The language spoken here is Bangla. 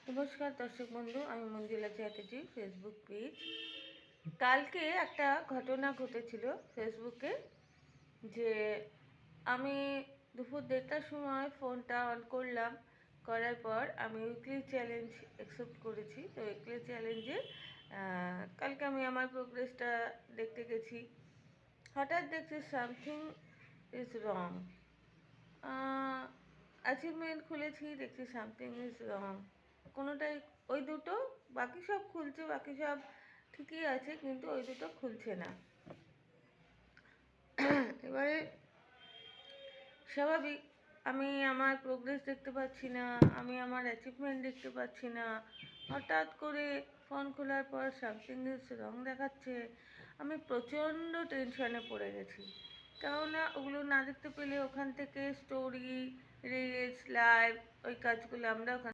নমস্কার দর্শক বন্ধু, আমি মঞ্জুলা চ্যাটার্জি, ফেসবুক পেজ। কালকে একটা ঘটনা ঘটেছিল ফেসবুকে, যে আমি দুপুর 1:30টার সময় ফোনটা অন করলাম। করার পর আমি উইকলি চ্যালেঞ্জ অ্যাকসেপ্ট করেছি। তো উইকলি চ্যালেঞ্জে কালকে আমি আমার প্রোগ্রেসটা দেখতে গেছি। হঠাৎ দেখছি সামথিং ইজ রং। অ্যাচিভমেন্ট খুলেছি, দেখছি সামথিং ইজ রং। কোনোটাই, ওই দুটো, বাকি সব খুলছে, বাকি সব ঠিকই আছে, কিন্তু ওই দুটো খুলছে না। এবারে স্বাভাবিক, আমি আমার প্রোগ্রেস দেখতে পাচ্ছি না, আমি আমার অ্যাচিভমেন্ট দেখতে পাচ্ছি না। হঠাৎ করে ফোন খোলার পর সামথিং ইজ রং দেখাচ্ছে। আমি প্রচণ্ড টেনশনে পড়ে গেছি, কেননা ওগুলো না দেখতে পেলে ওখান থেকে স্টোরি, রিলস, লাইভ, ওই কাজগুলো আমরা ওখান